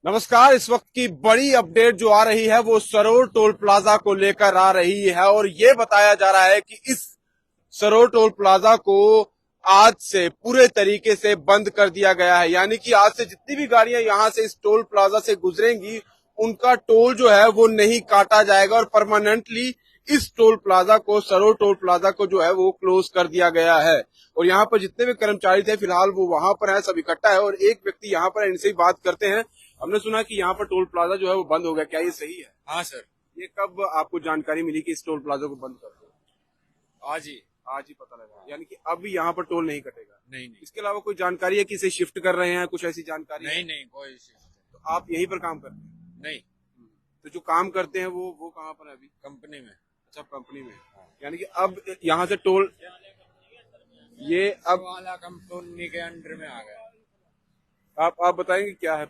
नमस्कार। इस वक्त की बड़ी अपडेट जो आ रही है वो सरोर टोल प्लाजा को लेकर आ रही है और ये बताया जा रहा है कि इस सरोर टोल प्लाजा को आज से पूरे तरीके से बंद कर दिया गया है। यानी कि आज से जितनी भी गाड़ियां यहां से इस टोल प्लाजा से गुजरेंगी उनका टोल जो है वो नहीं काटा जाएगा और परमानेंटली इस टोल प्लाजा को, सरोर टोल प्लाजा को जो है वो क्लोज कर दिया गया है। और यहाँ पर जितने भी कर्मचारी थे फिलहाल वो वहां पर है, सब इकट्ठा है और एक व्यक्ति यहाँ पर इनसे ही बात करते हैं। हमने सुना कि यहाँ पर टोल प्लाजा जो है वो बंद हो गया, क्या ये सही है? हाँ सर। ये कब आपको जानकारी मिली कि इस टोल प्लाजा को बंद कर दो? आज ही। आज ही पता लगा, यानी कि अब यहाँ पर टोल नहीं कटेगा? नहीं नहीं। इसके अलावा कोई जानकारी है कि इसे शिफ्ट कर रहे हैं, कुछ ऐसी जानकारी नहीं है? नहीं कोई तो आप यहीं पर काम करते हैं? नहीं। तो जो काम करते हैं वो कहाँ पर है अभी? कंपनी में। अच्छा, कंपनी में। यानी कि अब यहाँ से टोल ये अब वाला कंपनी के अंडर में आ गया। आप बताएंगे क्या है?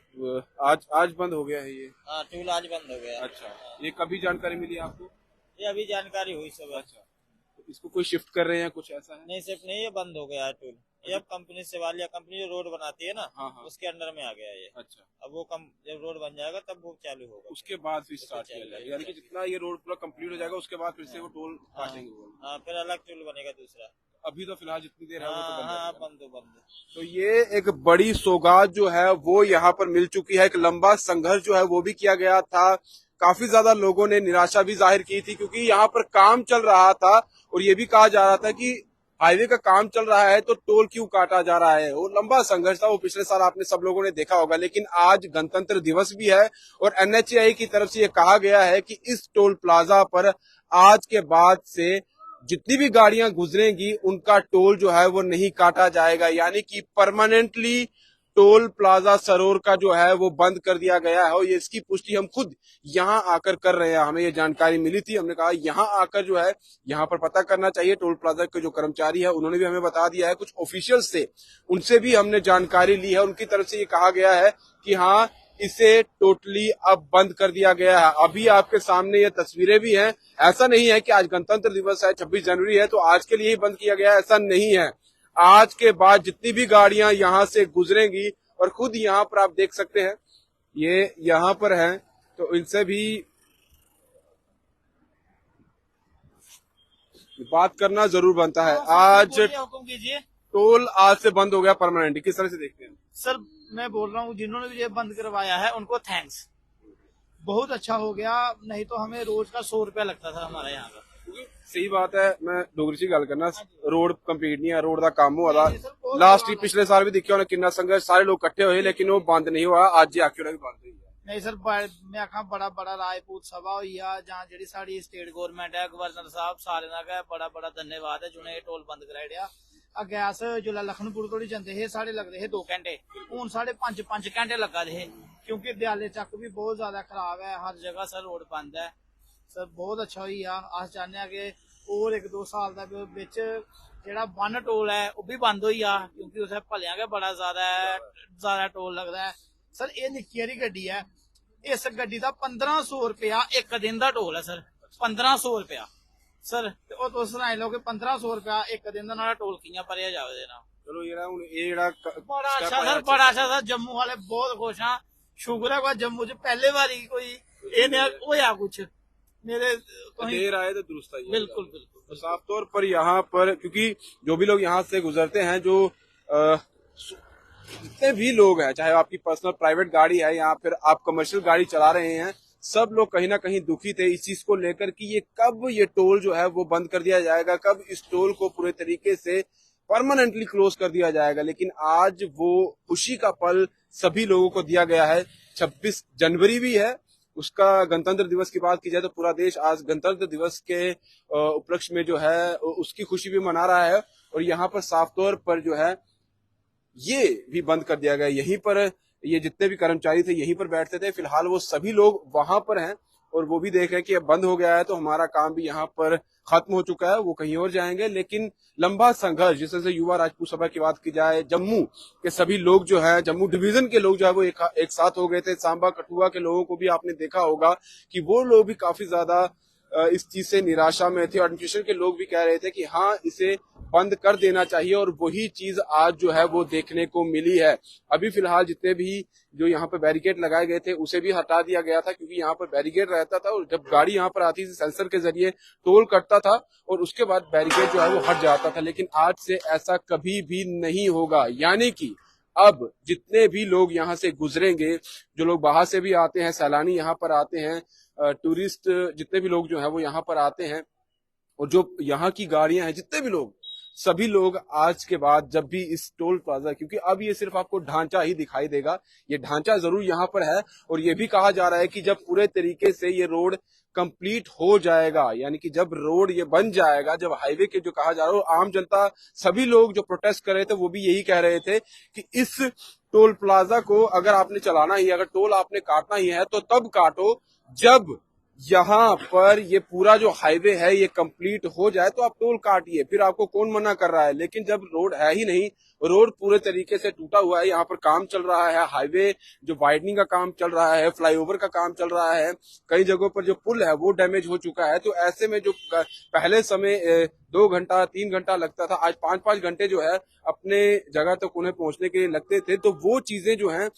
आज बंद हो गया है ये? हाँ, टूल आज बंद हो गया। अच्छा, ये कभी जानकारी मिली आपको? ये अभी जानकारी हुई सब। अच्छा, तो इसको कोई शिफ्ट कर रहे हैं, कुछ ऐसा है? नहीं, सिर्फ नहीं, ये बंद हो गया है टूल। ये अब कंपनी से वाली कंपनी जो रोड बनाती है ना, हाँ हाँ। उसके अंडर में आ गया ये। अच्छा, अब वो जब रोड बन जाएगा तब वो चालू होगा। उसके बाद फिर स्टार्ट किया जाएगा, यानी कि जितना ये रोड पूरा कंप्लीट हो जाएगा उसके बाद फिर से वो टोल काटेंगे वो। हाँ, फिर अलग टूल बनेगा दूसरा। अभी तो फिलहाल जितनी देर है वो तो बंद हाँ, है। बंद। तो ये एक बड़ी सौगात जो है वो यहाँ पर मिल चुकी है। एक लंबा संघर्ष जो है वो भी किया गया था, काफी ज्यादा लोगों ने निराशा भी जाहिर की थी क्योंकि यहाँ पर काम चल रहा था और ये भी कहा जा रहा था कि हाईवे का काम चल रहा है तो टोल क्यों काटा जा रहा है। वो लंबा संघर्ष था, वो पिछले साल आपने सब लोगों ने देखा होगा। लेकिन आज गणतंत्र दिवस भी है और एनएचएआई की तरफ से ये कहा गया है कि इस टोल प्लाजा पर आज के बाद से जितनी भी गाड़ियां गुजरेंगी उनका टोल जो है वो नहीं काटा जाएगा। यानी कि परमानेंटली टोल प्लाजा सरोर का जो है वो बंद कर दिया गया है और ये इसकी पुष्टि हम खुद यहाँ आकर कर रहे हैं। हमें ये जानकारी मिली थी, हमने कहा यहाँ आकर जो है यहाँ पर पता करना चाहिए। टोल प्लाजा के जो कर्मचारी है उन्होंने भी हमें बता दिया है, कुछ ऑफिशियल्स से उनसे भी हमने जानकारी ली है। उनकी तरफ से ये कहा गया है कि हाँ, इसे टोटली अब बंद कर दिया गया है। अभी आपके सामने ये तस्वीरें भी हैं। ऐसा नहीं है कि आज गणतंत्र दिवस है, 26 जनवरी है तो आज के लिए ही बंद किया गया है, ऐसा नहीं है। आज के बाद जितनी भी गाड़ियां यहाँ से गुजरेंगी, और खुद यहाँ पर आप देख सकते हैं ये यहाँ पर हैं, तो इनसे भी बात करना जरूर बनता है। आज हुकुम कीजिए टोल आज से बंद हो गया परमानेंट, किस तरह से देखते हैं? सर। मैं बोल रहा हूँ जिन्होंने भी ये बंद करवाया है उनको थैंक्स, बहुत अच्छा हो गया। नहीं तो हमें रोज का 100 रुपया लगता था हमारे यहाँ का। सही बात है। मैं डोगरी च गल करना, रोड कंप्लीट नहीं है, रोड का काम हुआ था लास्ट ही पिछले साल भी देखिए किन्ना संघर्ष, सारे लोग इकट्ठे हुए लेकिन वो बंद नहीं हुआ। अज आखिर भी बंद हुई है। नहीं सर, मैं आखा बड़ा बड़ा राजपूत सभा हुई है जहाँ जी साड़ी स्टेट गवर्नमेंट है, गवर्नर साहब सारे का बड़ा बड़ा धन्यवाद है जिन्हें टोल बंद कराई दिया। अगे अस जिला लखनपुर तोड़ी जाते हे साढ़े लगते हे 2 घंटे, हूं साढ़े 5 घंटे लगा दे क्योंकि दयाले चक भी बहुत ज्यादा खराब है। हर जगह सर रोड बंद है। सर बहुत अच्छा हुई है। अस चाहते हैं कि और 1-2 साल तक बिच जेड़ा वन टोल है वह भी बंद हुई आ क्योंकि उसे भलिया के बड़ा ज्यादा टोल लगता है। सर ये निक्की हारी गड्डी है, इस गड्डी का 1500 रुपया एक दिन का टोल है सर। 1500 रुपया सर, तो सुनाई लो कि 1500 रुपया एक दिन का टोल किया भरिया जाए देना। चलो ये बड़ा अच्छा सर, बड़ा अच्छा सर। जम्मू वाले बहुत खुश हैं। शुक्र है जम्मू च पहले बारी कोई होया कुछ मेरे देर आए तो दुरुस्त आई। बिल्कुल बिल्कुल। तो साफ तौर पर यहाँ पर क्योंकि जो भी लोग यहाँ से गुजरते हैं, जो जितने भी लोग हैं, चाहे आपकी पर्सनल प्राइवेट गाड़ी है या फिर आप कमर्शियल गाड़ी चला रहे हैं, सब लोग कहीं ना कहीं दुखी थे इस चीज को लेकर कि ये कब ये टोल जो है वो बंद कर दिया जाएगा, कब इस टोल को पूरे तरीके से परमानेंटली क्लोज कर दिया जाएगा। लेकिन आज वो खुशी का पल सभी लोगों को दिया गया है। 26 जनवरी भी है, उसका गणतंत्र दिवस की बात की जाए तो पूरा देश आज गणतंत्र दिवस के उपलक्ष्य में जो है उसकी खुशी भी मना रहा है। और यहाँ पर साफ तौर पर जो है ये भी बंद कर दिया गया। यहीं पर ये जितने भी कर्मचारी थे यहीं पर बैठते थे, फिलहाल वो सभी लोग वहां पर हैं और वो भी देख रहे हैं कि अब बंद हो गया है तो हमारा काम भी यहाँ पर खत्म हो चुका है, वो कहीं और जाएंगे। लेकिन लंबा संघर्ष, जिस तरह से युवा राजपूत सभा की बात की जाए, जम्मू के सभी लोग जो है, जम्मू डिवीजन के लोग जो है वो एक साथ हो गए थे। सांबा कठुआ के लोगों को भी आपने देखा होगा कि वो लोग भी काफी ज्यादा इस चीज से निराशा में थे। एडमिनिस्ट्रेशन के लोग भी कह रहे थे कि हाँ, इसे बंद कर देना चाहिए, और वही चीज आज जो है वो देखने को मिली है। अभी फिलहाल जितने भी जो यहाँ पे बैरिकेड लगाए गए थे उसे भी हटा दिया गया था, क्योंकि यहाँ पर बैरिकेड रहता था और जब गाड़ी यहाँ पर आती थी सेंसर के जरिए टोल कटता था और उसके बाद बैरिकेड जो है वो हट जाता था। लेकिन आज से ऐसा कभी भी नहीं होगा, यानी कि अब जितने भी लोग यहाँ से गुजरेंगे, जो लोग बाहर से भी आते हैं, सैलानी यहाँ पर आते हैं, टूरिस्ट जितने भी लोग जो है वो यहाँ पर आते हैं, और जो यहाँ की गाड़ियां हैं, जितने भी लोग, सभी लोग आज के बाद जब भी इस टोल प्लाजा, क्योंकि अब ये सिर्फ आपको ढांचा ही दिखाई देगा, ये ढांचा जरूर यहाँ पर है, और ये भी कहा जा रहा है कि जब पूरे तरीके से ये रोड कंप्लीट हो जाएगा, यानी कि जब रोड ये बन जाएगा, जब हाईवे के जो कहा जा रहा है, आम जनता, सभी लोग जो प्रोटेस्ट कर रहे थे वो भी यही कह रहे थे कि इस टोल प्लाजा को अगर आपने चलाना ही, अगर टोल आपने काटना ही है तो तब काटो जब यहाँ पर ये पूरा जो हाईवे है ये कंप्लीट हो जाए तो आप टोल काटिए, फिर आपको कौन मना कर रहा है। लेकिन जब रोड है ही नहीं, रोड पूरे तरीके से टूटा हुआ है, यहाँ पर काम चल रहा है, हाईवे जो वाइडनिंग का काम चल रहा है, फ्लाईओवर का काम चल रहा है, कई जगहों पर जो पुल है वो डैमेज हो चुका है, तो ऐसे में जो पहले समय 2 घंटा 3 घंटा लगता था, आज 5-5 घंटे जो है अपने जगह तक उन्हें पहुंचने के लिए लगते थे। तो वो चीजें जो हैं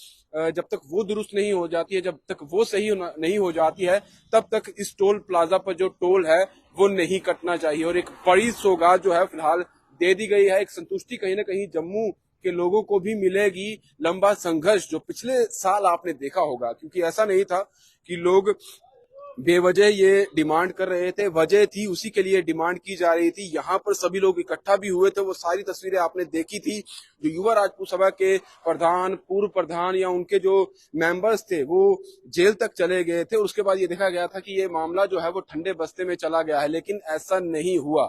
जब तक वो दुरुस्त नहीं हो जाती है, जब तक वो सही नहीं हो जाती है, तब तक इस टोल प्लाजा पर जो टोल है वो नहीं कटना चाहिए। और एक बड़ी सौगात जो है फिलहाल दे दी गई है, एक संतुष्टि कहीं ना कहीं जम्मू के लोगों को भी मिलेगी। लंबा संघर्ष जो पिछले साल आपने देखा होगा, क्योंकि ऐसा नहीं था कि लोग बेवजह ये डिमांड कर रहे थे, वजह थी, उसी के लिए डिमांड की जा रही थी। यहाँ पर सभी लोग इकट्ठा भी हुए थे, वो सारी तस्वीरें आपने देखी थी। जो युवा राजपूत सभा के प्रधान, पूर्व प्रधान या उनके जो मेंबर्स थे वो जेल तक चले गए थे, उसके बाद ये देखा गया था कि ये मामला जो है वो ठंडे बस्ते में चला गया है, लेकिन ऐसा नहीं हुआ।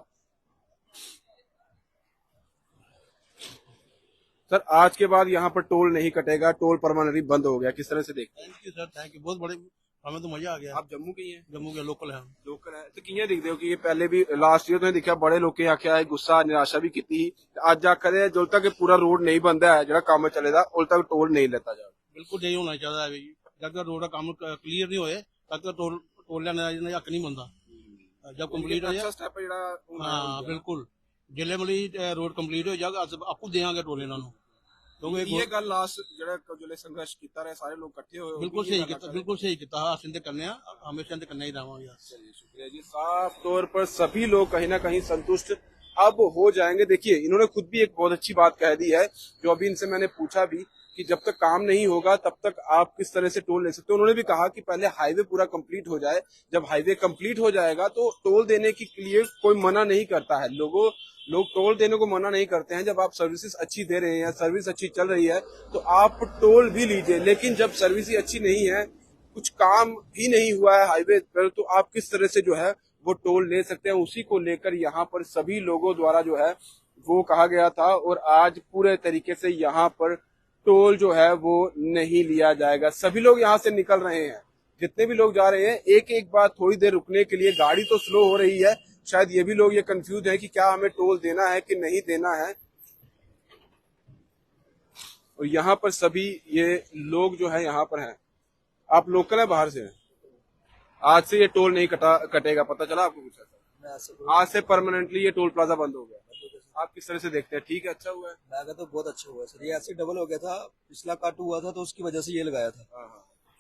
सर, आज के बाद यहाँ पर टोल नहीं कटेगा, टोल परमानेंटली बंद हो गया, किस तरह से देखते हैं? Thank you sir, thank you. बहुत बड़े, हमें तो मजा आ गया। आप जम्मू के ही हैं? जम्मू के लोकल है। लोकल है तो कियां दिखते हो कि ये पहले भी लास्ट ईयर तो दिखा बड़े लोग आख्या है, गुस्सा निराशा भी की, अज आखर जो तक पूरा रोड नहीं बनता है, जो काम चलेगा उल तक टोल नहीं लेता जा। बिल्कुल यही होना चाहिए है, जब तक रोड का काम क्लियर नहीं होए तब तक टोल लेने हक नहीं बनता। जब कंप्लीट हो जाए, हाँ बिल्कुल, जिले मतलब रोड कंप्लीट हो जाएगा आपको देंगे टोल इन्होंने। ये गल लास्ट जो संघर्ष किया रहे सारे लोग इकट्ठे हुए, बिल्कुल सही किया, बिल्कुल सही किया। अस करने हमेशा करना ही रहेंगे। शुक्रिया जी। साफ तौर पर सभी लोग कहीं ना कहीं संतुष्ट अब हो जाएंगे। देखिए, इन्होंने खुद भी एक बहुत अच्छी बात कह दी है, जो अभी इनसे मैंने पूछा भी कि जब तक काम नहीं होगा तब तक आप किस तरह से टोल ले सकते हो। उन्होंने भी कहा कि पहले हाईवे पूरा कंप्लीट हो जाए, जब हाईवे कंप्लीट हो जाएगा तो टोल देने के लिए कोई मना नहीं करता है। लोग टोल देने को मना नहीं करते हैं। जब आप सर्विसेज अच्छी दे रहे हैं, सर्विस अच्छी चल रही है तो आप टोल भी लीजिए, लेकिन जब सर्विस ही अच्छी नहीं है, कुछ काम भी नहीं हुआ है हाईवे पर, तो आप किस तरह से जो है वो टोल ले सकते हैं। उसी को लेकर यहाँ पर सभी लोगों द्वारा जो है वो कहा गया था, और आज पूरे तरीके से यहाँ पर टोल जो है वो नहीं लिया जाएगा। सभी लोग यहाँ से निकल रहे हैं, जितने भी लोग जा रहे हैं, एक एक बार थोड़ी देर रुकने के लिए। गाड़ी तो स्लो हो रही है, शायद ये भी लोग ये कंफ्यूज है कि क्या हमें टोल देना है कि नहीं देना है। और यहाँ पर सभी ये लोग जो है यहाँ पर हैं। आप लोकल है, बाहर से हैं? आज से ये टोल नहीं कटेगा, पता चला आपको कुछ? आज से परमानेंटली ये टोल प्लाजा बंद हो गया। आप किस तरह से देखते हैं? ठीक है, अच्छा हुआ है? मैं कहता तो बहुत अच्छा हुआ सर। ये ऐसे डबल हो गया था, पिछला काट हुआ था तो उसकी वजह से ये लगाया था,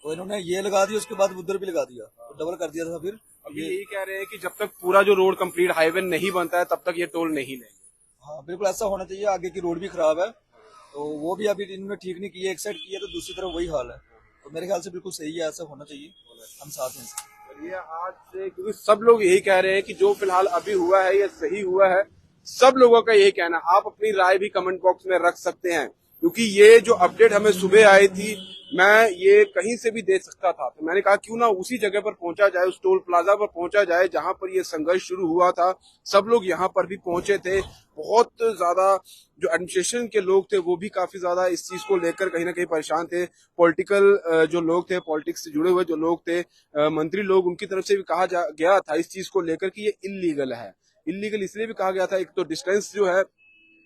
तो इन्होंने ये लगा दिया, उसके बाद उधर भी लगा दिया, तो डबल कर दिया था। फिर अभी यही कह रहे हैं कि जब तक पूरा जो रोड कंप्लीट हाईवे नहीं बनता है तब तक ये टोल नहीं लेंगे। हाँ बिल्कुल ऐसा होना चाहिए। आगे की रोड भी खराब है, तो वो भी अभी इन्होंने ठीक नहीं किया, एक साइड किया तो दूसरी तरफ वही हाल है, तो मेरे ख्याल से बिल्कुल सही है, ऐसा होना चाहिए। हम साथ हैं ये आज से, क्योंकि सब लोग यही कह रहे हैं कि जो फिलहाल अभी हुआ है ये सही हुआ है। सब लोगों का यही कहना। आप अपनी राय भी कमेंट बॉक्स में रख सकते हैं, क्योंकि ये जो अपडेट हमें सुबह आई थी, मैं ये कहीं से भी दे सकता था, तो मैंने कहा क्यों ना उसी जगह पर पहुंचा जाए, उस टोल प्लाजा पर पहुंचा जाए जहां पर ये संघर्ष शुरू हुआ था। सब लोग यहाँ पर भी पहुंचे थे। बहुत ज्यादा जो एडमिनिस्ट्रेशन के लोग थे वो भी काफी ज्यादा इस चीज को लेकर कहीं ना कहीं परेशान थे। पॉलिटिकल जो लोग थे, पॉलिटिक्स से जुड़े हुए जो लोग थे, मंत्री लोग, उनकी तरफ से भी कहा गया था इस चीज को लेकर कि ये इलीगल है। इलीगल इसलिए भी कहा गया था, एक तो डिस्टेंस जो है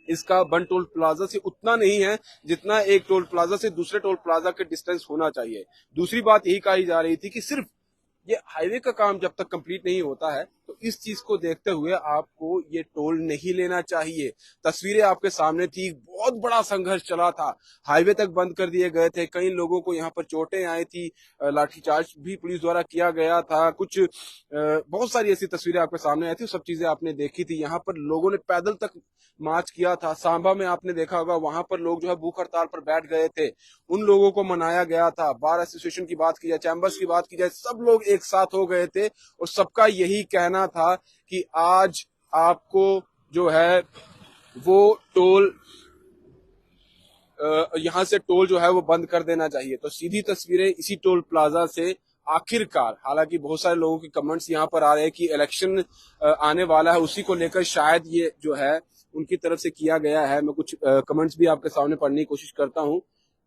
इसका वन टोल प्लाजा से उतना नहीं है जितना एक टोल प्लाजा से दूसरे टोल प्लाजा के डिस्टेंस होना चाहिए। दूसरी बात यही कही जा रही थी कि सिर्फ ये हाईवे का काम जब तक कंप्लीट नहीं होता है तो इस चीज को देखते हुए आपको ये टोल नहीं लेना चाहिए। तस्वीरें आपके सामने थी, बहुत बड़ा संघर्ष चला था, हाईवे तक बंद कर दिए गए थे, कई लोगों को यहाँ पर चोटें आई थी, लाठीचार्ज भी पुलिस द्वारा किया गया था, कुछ बहुत सारी ऐसी तस्वीरें आपके सामने आई थी, सब चीजें आपने देखी थी। यहाँ पर लोगों ने पैदल तक मार्च किया था। सांबा में आपने देखा होगा, वहां पर लोग जो है भूख हड़ताल पर बैठ गए थे, उन लोगों को मनाया गया था। बार एसोसिएशन की बात की जाए, चैम्बर्स की बात की जाए, सब लोग एक साथ हो गए थे और सबका यही कहना था कि आज आपको जो है वो टोल यहाँ से टोल जो है वो बंद कर देना चाहिए। तो सीधी तस्वीरें इसी टोल प्लाजा से आखिरकार, हालांकि बहुत सारे लोगों के कमेंट्स यहाँ पर आ रहे हैं कि इलेक्शन आने वाला है, उसी को लेकर शायद ये जो है उनकी तरफ से किया गया है। मैं कुछ कमेंट्स भी आपके सामने पढ़ने की कोशिश करता हूँ।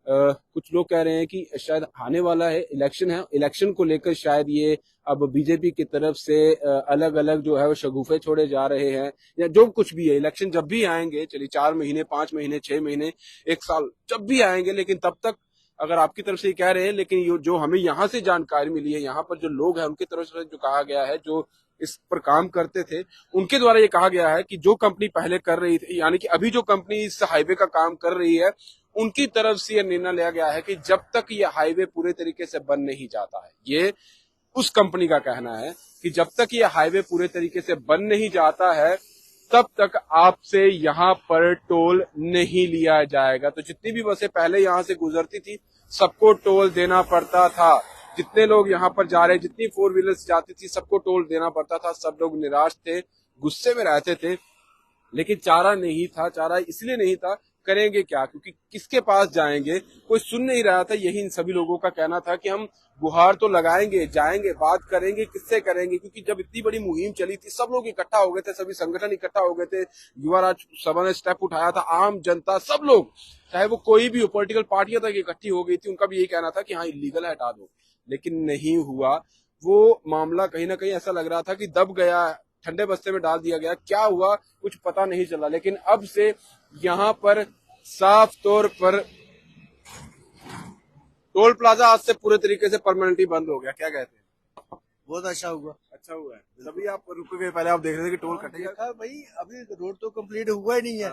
कुछ लोग कह रहे हैं कि शायद आने वाला है, इलेक्शन है, इलेक्शन को लेकर शायद ये अब बीजेपी की तरफ से अलग अलग जो है वो शगुफे छोड़े जा रहे हैं, या जो कुछ भी है। इलेक्शन जब भी आएंगे, चलिए 4 महीने, 5 महीने, 6 महीने, 1 साल, जब भी आएंगे, लेकिन तब तक अगर आपकी तरफ से ये कह रहे हैं, लेकिन जो हमें यहाँ से जानकारी मिली है, यहाँ पर जो लोग हैं उनकी तरफ से जो कहा गया है, जो इस पर काम करते थे, उनके द्वारा ये कहा गया है कि जो कंपनी पहले कर रही थी, यानी कि अभी जो कंपनी इस हाईवे का काम कर रही है, उनकी तरफ से यह निर्णय लिया गया है कि जब तक ये हाईवे पूरे तरीके से बन नहीं जाता है, ये उस कंपनी का कहना है कि जब तक ये हाईवे पूरे तरीके से बन नहीं जाता है, तब तक आपसे यहाँ पर टोल नहीं लिया जाएगा। तो जितनी भी बसें पहले यहाँ से गुजरती थी, सबको टोल देना पड़ता था। जितने लोग यहाँ पर जा रहे, जितनी 4 व्हीलर्स जाती थी, सबको टोल देना पड़ता था। सब लोग निराश थे, गुस्से में रहते थे, लेकिन चारा नहीं था। चारा इसलिए नहीं था, करेंगे क्या, क्योंकि किसके पास जाएंगे, कोई सुन नहीं रहा था। यही इन सभी लोगों का कहना था कि हम गुहार तो लगाएंगे, जाएंगे, बात करेंगे, किससे करेंगे, क्योंकि जब इतनी बड़ी मुहिम चली थी, सब लोग इकट्ठा हो गए थे, सभी संगठन इकट्ठा हो गए थे, युवा राज सभा ने स्टेप उठाया था, आम जनता, सब लोग, चाहे वो कोई भी हो, पॉलिटिकल पार्टियां तक इकट्ठी हो गई थी, उनका भी यही कहना था कि हाँ इलीगल है, हटा दो। लेकिन नहीं हुआ। वो मामला कहीं ना कहीं ऐसा लग रहा था कि दब गया, ठंडे बस्ते में डाल दिया गया। क्या हुआ कुछ पता नहीं चला, लेकिन अब से यहाँ पर साफ तौर पर टोल प्लाजा आज से पूरे तरीके से परमानेंटली बंद हो गया। क्या कहते हैं? बहुत अच्छा हुआ। अच्छा हुआ है, तभी आप रुक गए, पहले आप देख रहे थे कि टोल कटेगा। देखा भाई, अभी रोड तो कंप्लीट हुआ ही नहीं है,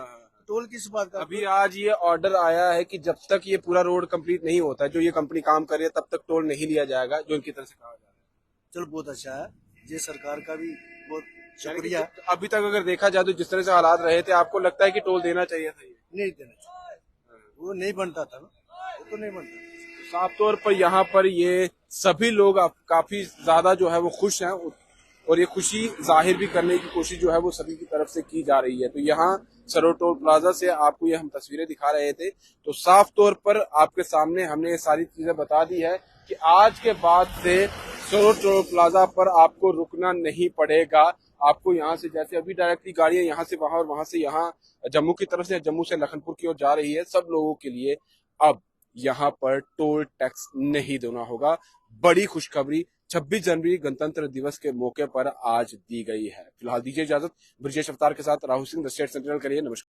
टोल किस बात का। अभी आज ये ऑर्डर आया है कि जब तक ये पूरा रोड कंप्लीट नहीं होता है, जो ये कंपनी काम कर रही है, तब तक टोल नहीं लिया जाएगा, जो इनकी तरफ से कहा जा रहा है। चलो बहुत अच्छा है, ये सरकार का भी बहुत शुक्रिया। अभी तक अगर देखा जाए तो जिस तरह से हालात रहे थे, आपको लगता है कि टोल देना चाहिए था? नहीं देना चाहिए, वो नहीं बनता था ना, वो तो नहीं बनता। साफ तौर पर यहाँ पर ये सभी लोग काफी ज्यादा जो है वो खुश हैं, और ये खुशी जाहिर भी करने की कोशिश जो है वो सभी की तरफ से की जा रही है। तो यहाँ सरोड टोल प्लाजा से आपको ये हम तस्वीरें दिखा रहे थे, तो साफ तौर पर आपके सामने हमने ये सारी चीजें बता दी है कि आज के बाद से सरोड टोल प्लाजा पर आपको रुकना नहीं पड़ेगा। आपको यहाँ से, जैसे अभी डायरेक्टली गाड़ियां यहाँ से वहां और वहां से यहाँ जम्मू की तरफ से, जम्मू से लखनपुर की ओर जा रही है, सब लोगों के लिए अब यहाँ पर टोल टैक्स नहीं देना होगा। बड़ी खुशखबरी 26 जनवरी गणतंत्र दिवस के मौके पर आज दी गई है। फिलहाल दीजिए इजाजत, ब्रजेश अवतार के साथ Rahul Singh, the state central करिए। नमस्कार।